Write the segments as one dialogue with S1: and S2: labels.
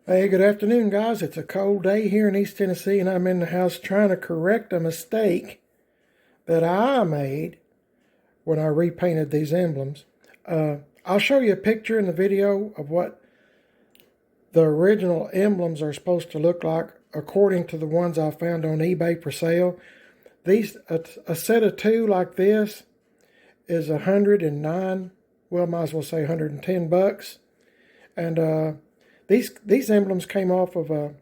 S1: Hey, good afternoon, guys. It's a cold day here in East Tennessee, and I'm in the house trying to correct a mistake that I made when I repainted these emblems. I'll show you a picture in the video of what the original emblems are supposed to look like according to the ones I found on eBay for sale. These a set of two like this is 109, well, might as well say 110 bucks. And these emblems came off of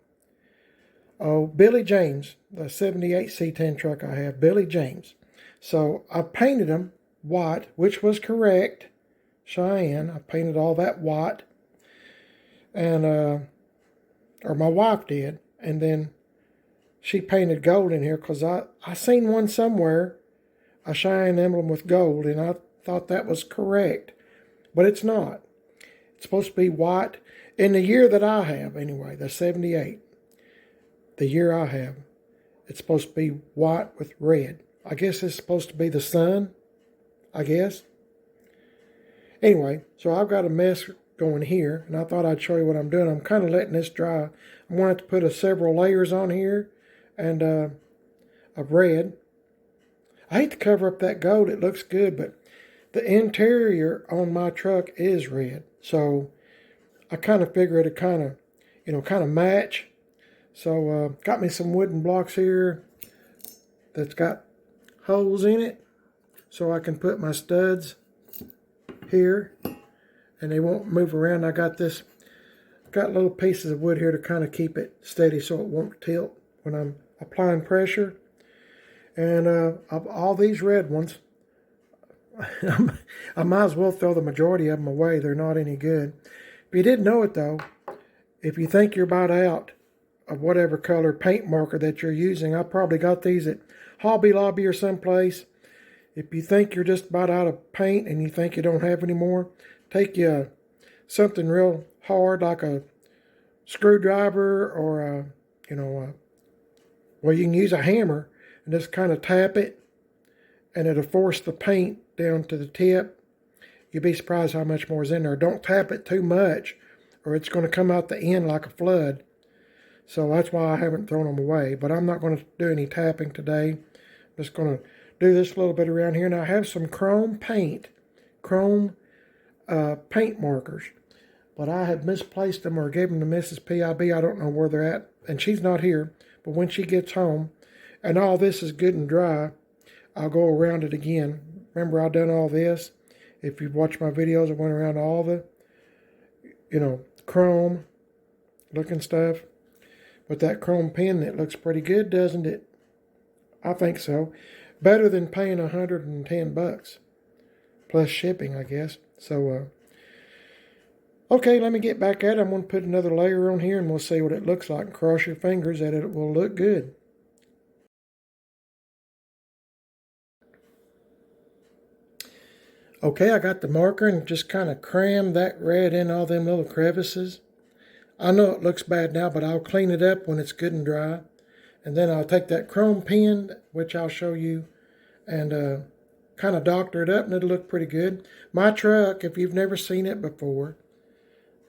S1: Billy James, the 78 C10 truck I have, Billy James. So I painted them white, which was correct. Cheyenne, I painted all that white. And, or my wife did. And then she painted gold in here because I seen one somewhere, a Cheyenne emblem with gold, and I thought that was correct. But it's not. It's supposed to be white. In the year that I have, anyway, the 78, the year I have, it's supposed to be white with red. I guess it's supposed to be the sun, I guess. Anyway, so I've got a mess going here, and I thought I'd show you what I'm doing. I'm kind of letting this dry. I'm going to have to put several layers on here and of red. I hate to cover up that gold. It looks good, but the interior on my truck is red. So I kind of figure it'd kind of match. So got me some wooden blocks here that's got holes in it, so I can put my studs here, and they won't move around. I got little pieces of wood here to kind of keep it steady so it won't tilt when I'm applying pressure. And of all these red ones, I might as well throw the majority of them away. They're not any good. If you didn't know it though, if you think you're about out of whatever color paint marker that you're using, I probably got these at Hobby Lobby or someplace. If you think you're just about out of paint and you think you don't have any more, take you something real hard like a screwdriver or well, you can use a hammer and just kind of tap it, and it'll force the paint down to the tip. You'd be surprised how much more is in there. Don't tap it too much, or it's going to come out the end like a flood. So that's why I haven't thrown them away. But I'm not going to do any tapping today. I'm just going to do this a little bit around here. Now I have some chrome paint markers. But I have misplaced them or gave them to Mrs. PIB. I don't know where they're at. And she's not here. But when she gets home, and all this is good and dry, I'll go around it again. Remember, I've done all this. If you've watched my videos, I went around all the, chrome looking stuff. But that chrome pen, it looks pretty good, doesn't it? I think so. Better than paying 110 bucks. Plus shipping, I guess. So, okay, let me get back at it. I'm going to put another layer on here and we'll see what it looks like. Cross your fingers that it will look good. Okay, I got the marker and just kind of crammed that red in all them little crevices. I know it looks bad now, but I'll clean it up when it's good and dry. And then I'll take that chrome pen, which I'll show you, and kind of doctor it up, and it'll look pretty good. My truck, if you've never seen it before,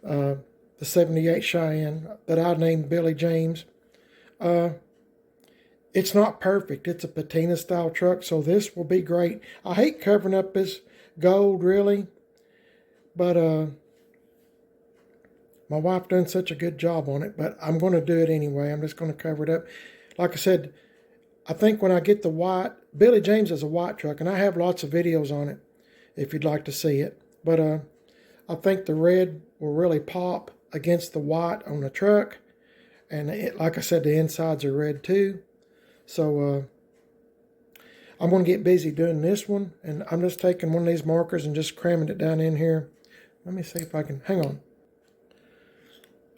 S1: the 78 Cheyenne that I named Billy James, it's not perfect. It's a patina style truck, so this will be great. I hate covering up this gold, really, but my wife done such a good job on it, but I'm going to do it anyway. I'm just going to cover it up. Like I said, I think when I get the white, Billy James is a white truck, and I have lots of videos on it if you'd like to see it. But I think the red will really pop against the white on the truck. And like I said, the insides are red too. So I'm going to get busy doing this one. And I'm just taking one of these markers and just cramming it down in here. Let me see if I can, hang on.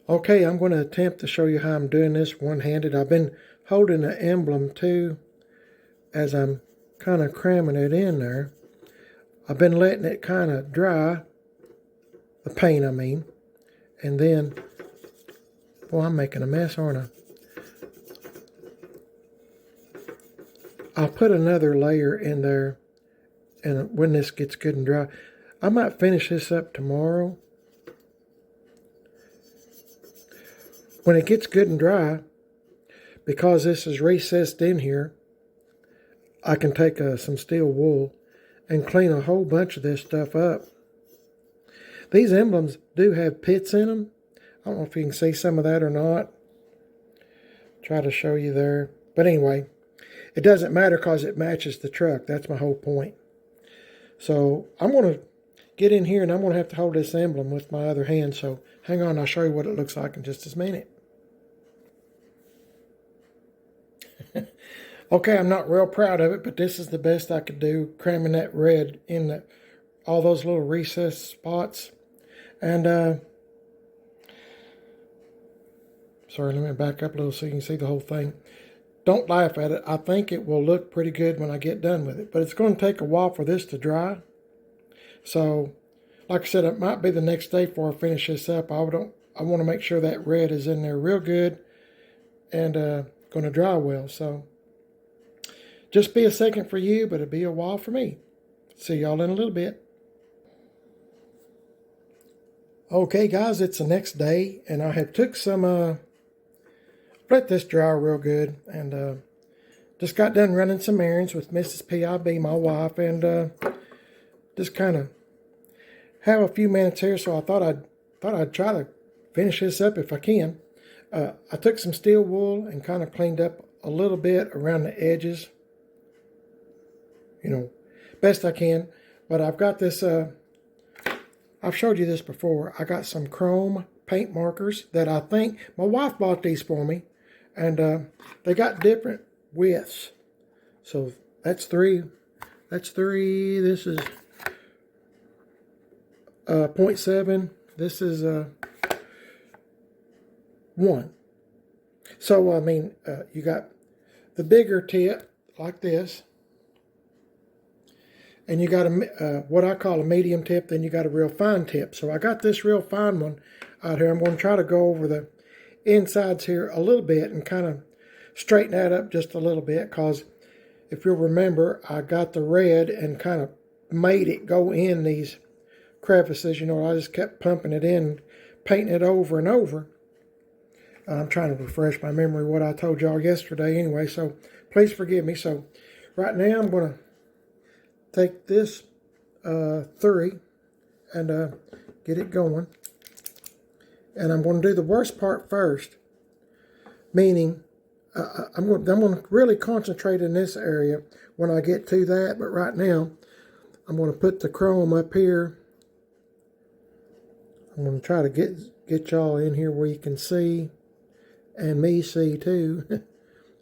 S1: Okay, I'm going to attempt to show you how I'm doing this one-handed. I've been holding the emblem too as I'm kind of cramming it in there. I've been letting it kind of dry, the paint I mean, and then, boy, I'm making a mess, aren't I? I'll put another layer in there, and when this gets good and dry, I might finish this up tomorrow. when it gets good and dry, because this is recessed in here, I can take some steel wool and clean a whole bunch of this stuff up. These emblems do have pits in them. I don't know if you can see some of that or not. Try to show you there. But anyway, it doesn't matter because it matches the truck. That's my whole point. So I'm going to get in here and I'm going to have to hold this emblem with my other hand. So hang on, I'll show you what it looks like in just a minute. Okay, I'm not real proud of it, but this is the best I could do, cramming that red in all those little recessed spots. And, sorry, let me back up a little so you can see the whole thing. Don't laugh at it. I think it will look pretty good when I get done with it, but it's going to take a while for this to dry. So, like I said, it might be the next day before I finish this up. I want to make sure that red is in there real good and going to dry well. So, just be a second for you, but it'll be a while for me. See y'all in a little bit. Okay, guys, it's the next day, and I have took some, let this dry real good, and just got done running some errands with Mrs. PIB, my wife, and just kind of have a few minutes here, so I thought I'd try to finish this up if I can. I took some steel wool and kind of cleaned up a little bit around the edges, you know, best I can. But I've got this, I've showed you this before. I got some chrome paint markers that I think, my wife bought these for me, and they got different widths. So that's three, this is 0.7, this is 1. So, I mean, you got the bigger tip like this, and you got a what I call a medium tip, then you got a real fine tip. So I got this real fine one out here. I'm going to try to go over the insides here a little bit and kind of straighten that up just a little bit, because if you'll remember, I got the red and kind of made it go in these crevices. You know, I just kept pumping it in, painting it over and over. I'm trying to refresh my memory what I told y'all yesterday anyway, so please forgive me. So right now I'm going to take this 3 and get it going. And I'm going to do the worst part first, meaning I'm going to really concentrate in this area when I get to that. But right now, I'm going to put the chrome up here. I'm going to try to get y'all in here where you can see, and me see too.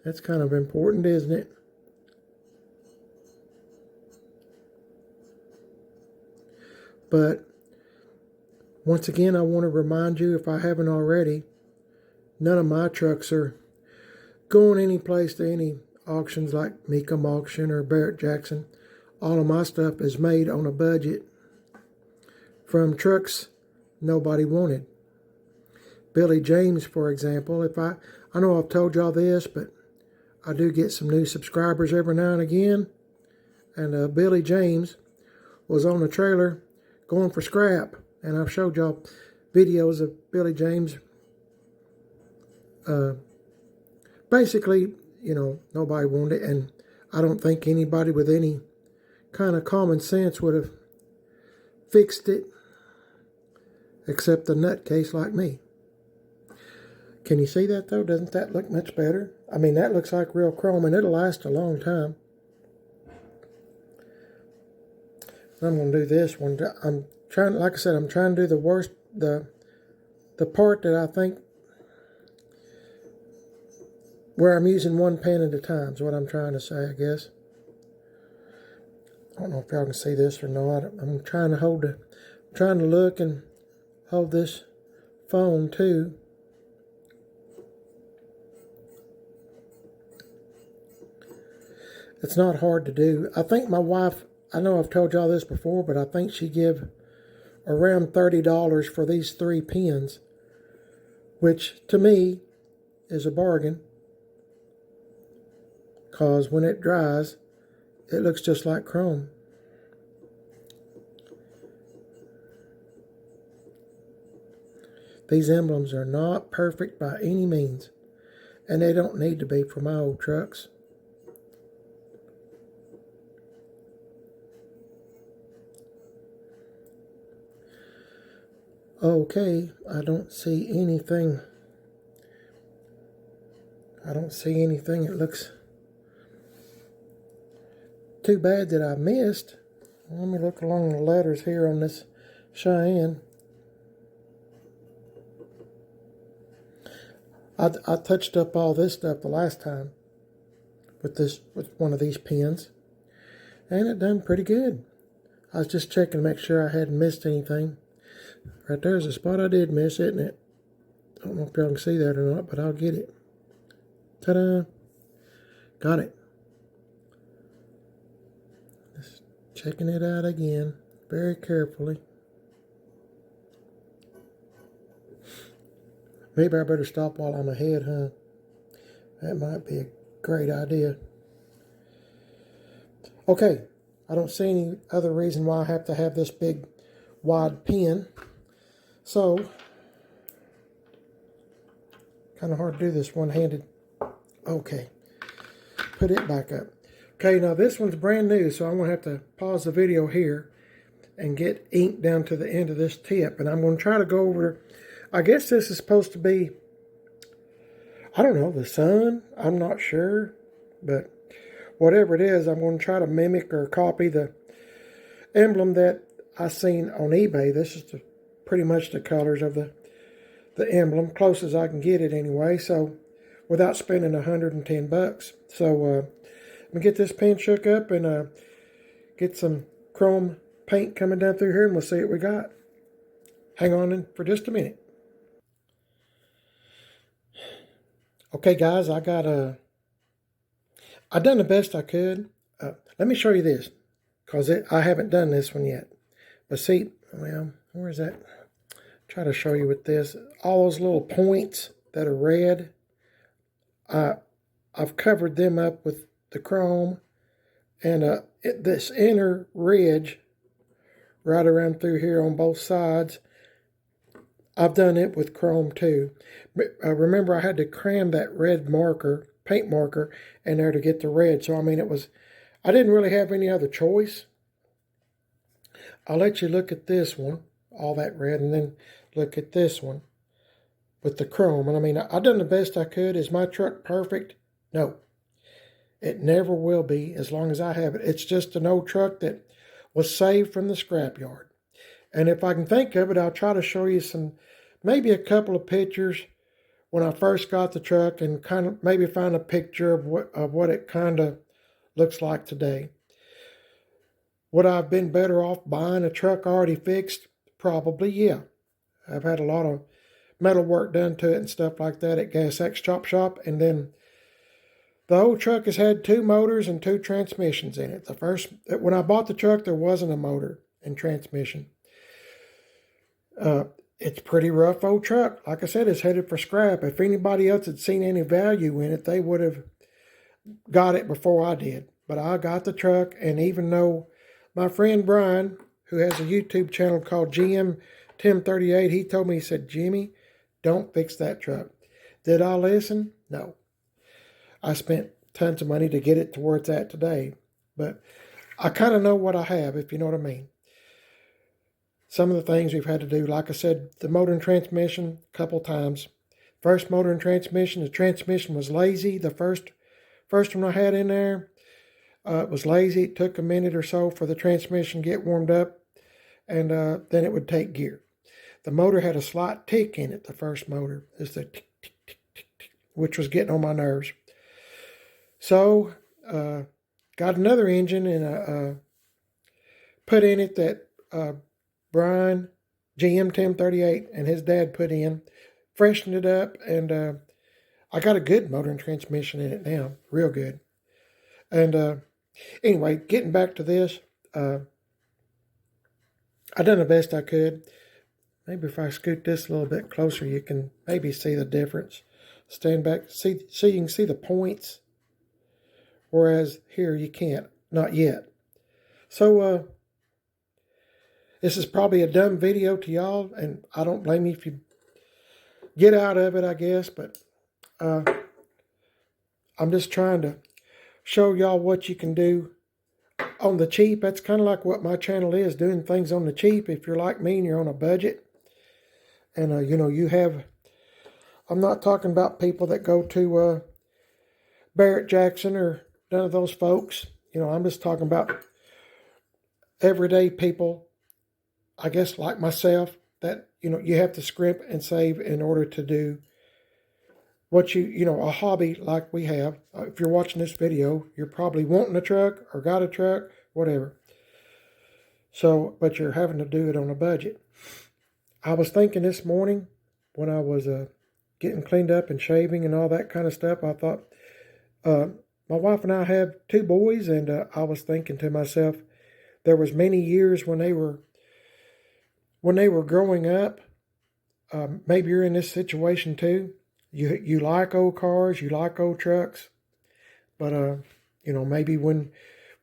S1: That's kind of important, isn't it? But once again, I want to remind you, if I haven't already, none of my trucks are going any place to any auctions like Mecum Auction or Barrett Jackson. All of my stuff is made on a budget from trucks nobody wanted. Billy James, for example, I know I've told y'all this, but I do get some new subscribers every now and again. And Billy James was on a trailer going for scrap. And I've showed y'all videos of Billy James. Basically, you know, nobody wanted it. And I don't think anybody with any kind of common sense would have fixed it, except a nutcase like me. Can you see that though? Doesn't that look much better? I mean, that looks like real chrome, and it'll last a long time. I'm going to do this one. I'm trying, like I said, I'm trying to do the worst, the part that I think, where I'm using one pen at a time is what I'm trying to say, I guess. I don't know if y'all can see this or not. I'm trying to trying to look and hold this phone too. It's not hard to do. I think my wife, I know I've told y'all this before, but I think she give around $30 for these 3 pens, which to me is a bargain, because when it dries, it looks just like chrome. These emblems are not perfect by any means, and they don't need to be for my old trucks. Okay, I don't see anything. It looks too bad that I missed. Let me look along the letters here on this Cheyenne. I touched up all this stuff the last time with one of these pins, and it done pretty good. I was just checking to make sure I hadn't missed anything. Right there's a spot I did miss, isn't it? I don't know if y'all can see that or not, but I'll get it. Ta-da! Got it. Just checking it out again, very carefully. Maybe I better stop while I'm ahead, huh? That might be a great idea. Okay, I don't see any other reason why I have to have this big, wide pin. So, kind of hard to do this one-handed. Okay, put it back up. Okay, now this one's brand new, so I'm going to have to pause the video here and get ink down to the end of this tip. And I'm going to try to go over, I guess this is supposed to be, I don't know, the sun? I'm not sure, but whatever it is, I'm going to try to mimic or copy the emblem that I seen on eBay. This is pretty much the colors of the emblem, close as I can get it anyway, so without spending $110. So I'm going to get this pen shook up and get some chrome paint coming down through here, and we'll see what we got. Hang on in for just a minute. Okay, guys, I done the best I could. Let me show you this, because I haven't done this one yet. But see, well, where's that? Try to show you with this. All those little points that are red, I've covered them up with the chrome, and this inner ridge right around through here on both sides, I've done it with chrome too. Remember, I had to cram that red marker, paint marker, in there to get the red. So, I mean, I didn't really have any other choice. I'll let you look at this one, all that red, and then look at this one with the chrome. And I mean, I done the best I could. Is my truck perfect? No. It never will be as long as I have it. It's just an old truck that was saved from the scrapyard. And if I can think of it, I'll try to show you maybe a couple of pictures when I first got the truck, and kind of maybe find a picture of what it kind of looks like today. Would I have been better off buying a truck already fixed? Probably, yeah. I've had a lot of metal work done to it and stuff like that at Gas X Chop Shop. And then the old truck has had 2 motors and 2 transmissions in it. When I bought the truck, there wasn't a motor and transmission. It's a pretty rough old truck. Like I said, it's headed for scrap. If anybody else had seen any value in it, they would have got it before I did. But I got the truck, and even though my friend Brian, who has a YouTube channel called GM 1038, he told me, he said, Jimmy, don't fix that truck. Did I listen? No. I spent tons of money to get it to where it's at today. But I kind of know what I have, if you know what I mean. Some of the things we've had to do, like I said, the motor and transmission a couple times. First motor and transmission, the transmission was lazy. The first one I had in there, it was lazy. It took a minute or so for the transmission to get warmed up, and then it would take gear. The motor had a slight tick in it, the first motor. It's the tick, tick, tick, tick, tick, which was getting on my nerves. So, got another engine and put in it that Brian, GM 1038, and his dad put in, freshened it up, and I got a good motor and transmission in it now, real good. And anyway, getting back to this, I done the best I could. Maybe if I scoot this a little bit closer, you can maybe see the difference. Stand back, so you can see the points, whereas here you can't, not yet. So, this is probably a dumb video to y'all, and I don't blame you if you get out of it, I guess. But I'm just trying to show y'all what you can do on the cheap. That's kind of like what my channel is, doing things on the cheap. If you're like me and you're on a budget, and you know, you have, I'm not talking about people that go to Barrett Jackson or none of those folks. You know, I'm just talking about everyday people, I guess, like myself, that, you know, you have to scrimp and save in order to do what you know, a hobby like we have. If you're watching this video, you're probably wanting a truck or got a truck, whatever. So, but you're having to do it on a budget. I was thinking this morning when I was getting cleaned up and shaving and all that kind of stuff, I thought, my wife and I have 2 boys, and I was thinking to myself, there was many years when they were growing up. Maybe you're in this situation too. You like old cars, you like old trucks, but you know, maybe when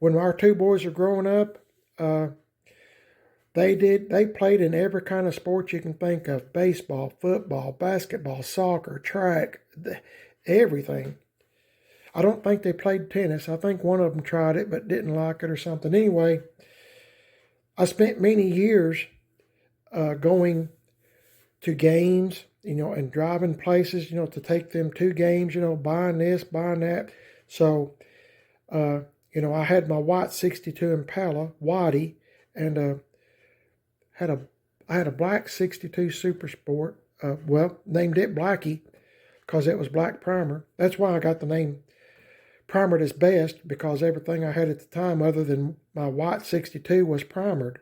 S1: our 2 boys are growing up, they played in every kind of sport you can think of: baseball, football, basketball, soccer, track, everything. I don't think they played tennis. I think one of them tried it but didn't like it or something. Anyway, I spent many years going to games, you know, and driving places, you know, to take them to games, you know, buying this, buying that. So, you know, I had my white 62 Impala, whitey, and I had a black 62 Super Sport. Well, named it Blackie because it was black primer. That's why I got the name Primered is Best, because everything I had at the time other than my white 62 was primered.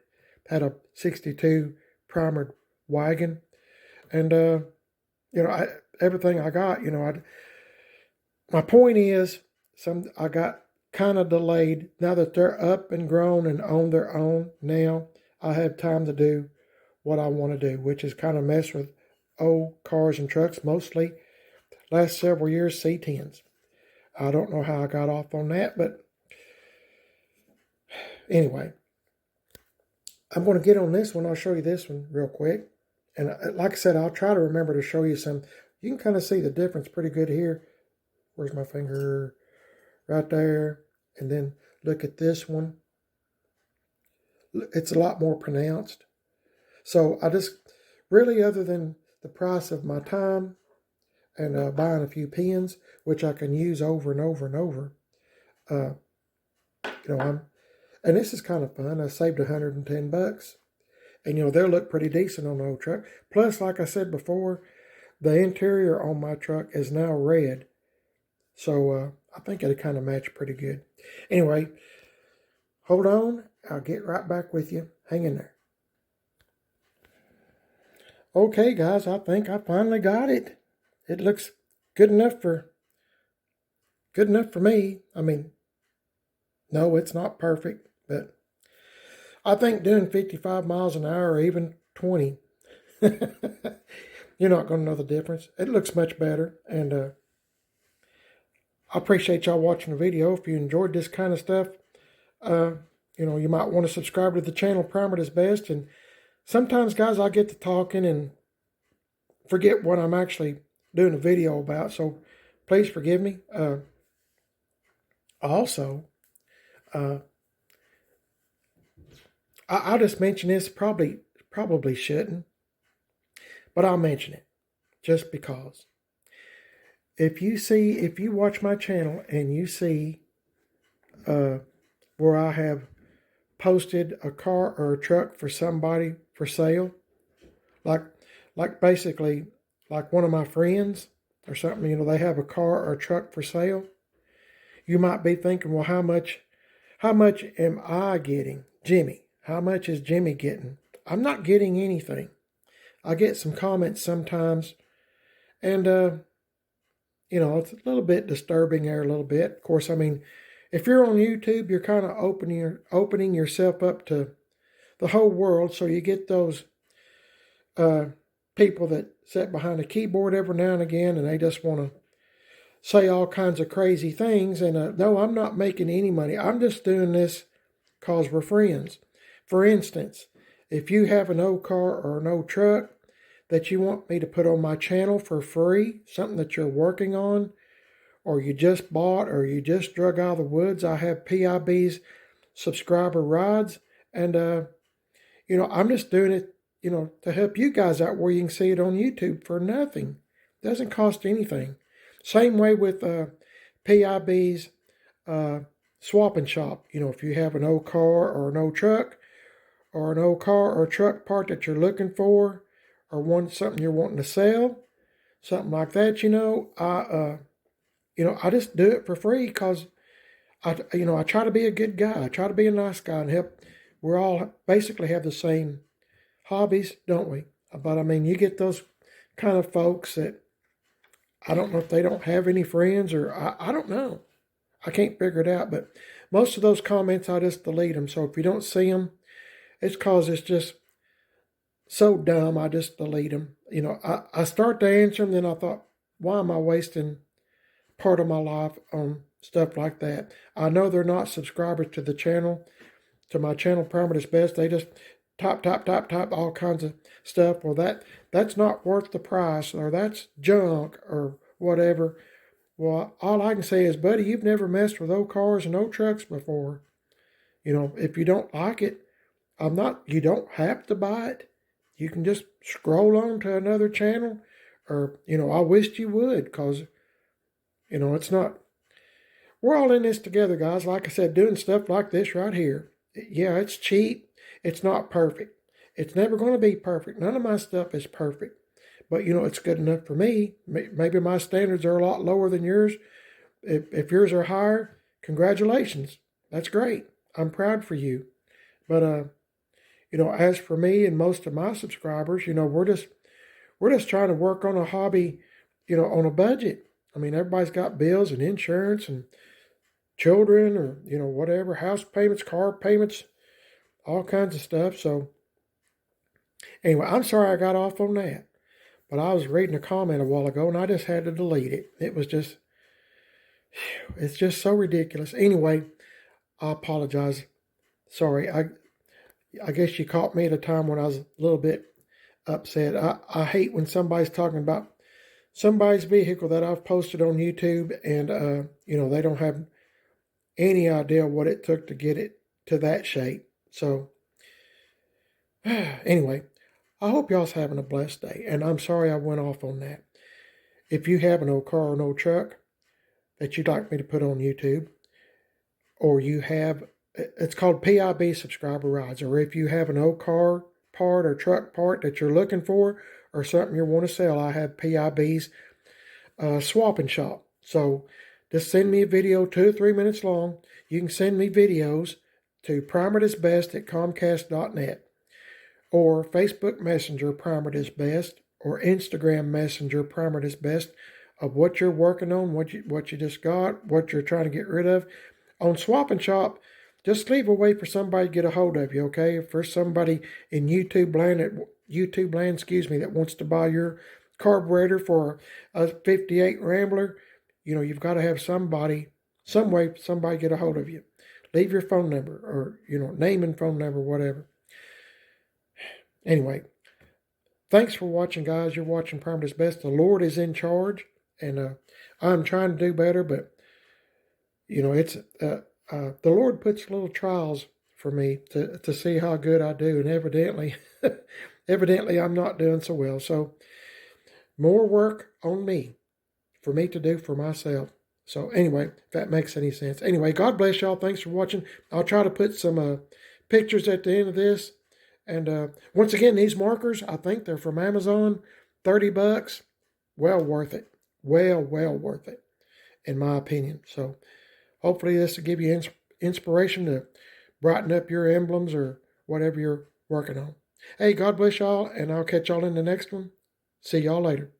S1: Had a 62 primered wagon. And, you know, everything I got, you know, my point is, I got kind of delayed. Now that they're up and grown and on their own now, I have time to do what I want to do, which is kind of mess with old cars and trucks, mostly last several years, C10s. I don't know how I got off on that, but anyway, I'm going to get on this one. I'll show you this one real quick. And like I said, I'll try to remember to show you some. You can kind of see the difference pretty good here. Where's my finger? Right there. And then look at this one. It's a lot more pronounced. So I just, really, other than the price of my time and buying a few pins, which I can use over and over and over, you know, and this is kind of fun. I saved $110. And, you know, they'll look pretty decent on the old truck. Plus, like I said before, the interior on my truck is now red. So I think it'll kind of match pretty good. Anyway, hold on. I'll get right back with you. Hang in there. Okay, guys, I think I finally got it. It looks good enough for me. I mean, no, it's not perfect, but I think doing 55 miles an hour or even 20, you're not going to know the difference. It looks much better, and I appreciate y'all watching the video. If you enjoyed this kind of stuff, you know, you might want to subscribe to the channel Primered is Best. And sometimes, guys, I get to talking and forget what I'm actually doing a video about, so please forgive me. Also, I'll just mention this, probably shouldn't, but I'll mention it just because. If you watch my channel and you see where I have posted a car or a truck for somebody for sale, like basically like one of my friends or something, you know, they have a car or a truck for sale, you might be thinking, well, how much am I getting? Jimmy, how much is Jimmy getting? I'm not getting anything. I get some comments sometimes, and you know, it's a little bit disturbing there, a little bit. Of course, I mean, if you're on YouTube, you're kind of opening yourself up to the whole world, so you get those people that sit behind a keyboard every now and again, and they just want to say all kinds of crazy things. And no, I'm not making any money. I'm just doing this because we're friends. For instance, if you have an old car or an old truck that you want me to put on my channel for free, something that you're working on, or you just bought, or you just drug out of the woods, I have PIB's subscriber rides. And, I'm just doing it, to help you guys out where you can see it on YouTube for nothing. Doesn't cost anything. Same way with PIB's swap and shop. If you have an old car or an old truck, or an old car or truck part that you're looking for, or something you're wanting to sell, something like that, I just do it for free because I try to be a good guy. I try to be a nice guy and help. We're all basically have the same hobbies, don't we? But I mean, you get those kind of folks that I don't know if they don't have any friends, or I don't know. I can't figure it out. But most of those comments, I just delete them. So if you don't see them, it's because it's just so dumb. I just delete them. I start to answer them, then I thought, why am I wasting part of my life on stuff like that? I know they're not subscribers to the channel, to my channel, Parameters Best. They just type all kinds of stuff. Well, that's not worth the price, or that's junk, or whatever. Well, all I can say is, buddy, you've never messed with old cars and old trucks before. If you don't like it, you don't have to buy it. You can just scroll on to another channel, or, I wished you would, because, it's not, we're all in this together, guys. Like I said, doing stuff like this right here. Yeah, it's cheap. It's not perfect. It's never going to be perfect. None of my stuff is perfect. But, it's good enough for me. Maybe my standards are a lot lower than yours. If yours are higher, congratulations. That's great. I'm proud for you. But, as for me and most of my subscribers, we're just trying to work on a hobby, on a budget. I mean, everybody's got bills and insurance and children, or, whatever, house payments, car payments, all kinds of stuff. So anyway, I'm sorry I got off on that, but I was reading a comment a while ago and I just had to delete it. It's just so ridiculous. Anyway, I apologize. Sorry. I guess you caught me at a time when I was a little bit upset. I hate when somebody's talking about somebody's vehicle that I've posted on YouTube, and, they don't have any idea what it took to get it to that shape. So anyway, I hope y'all's having a blessed day, and I'm sorry I went off on that. If you have an old car or an old truck that you'd like me to put on YouTube, or you have, it's called PIB subscriber rides, or if you have an old car part or truck part that you're looking for, or something you want to sell, I have PIB's swap and shop. So just send me a video 2 or 3 minutes long. You can send me videos to primertisbest@comcast.net, or Facebook Messenger primertisbest, or Instagram Messenger primertisbest, of what you're working on, what you just got, what you're trying to get rid of. On swap and shop, just leave a way for somebody to get a hold of you, okay? If there's somebody in YouTube land, that wants to buy your carburetor for a 58 Rambler, you've got to have some way somebody get a hold of you. Leave your phone number, or, name and phone number, whatever. Anyway, thanks for watching, guys. You're watching Parameters Best. The Lord is in charge, and I'm trying to do better, but, it's the Lord puts little trials for me to see how good I do, and evidently I'm not doing so well. So more work on me, for me to do for myself. So anyway, if that makes any sense. Anyway, God bless y'all. Thanks for watching. I'll try to put some pictures at the end of this. And once again, these markers, I think they're from Amazon, $30. Well worth it. Well worth it, in my opinion. So hopefully this will give you inspiration to brighten up your emblems or whatever you're working on. Hey, God bless y'all, and I'll catch y'all in the next one. See y'all later.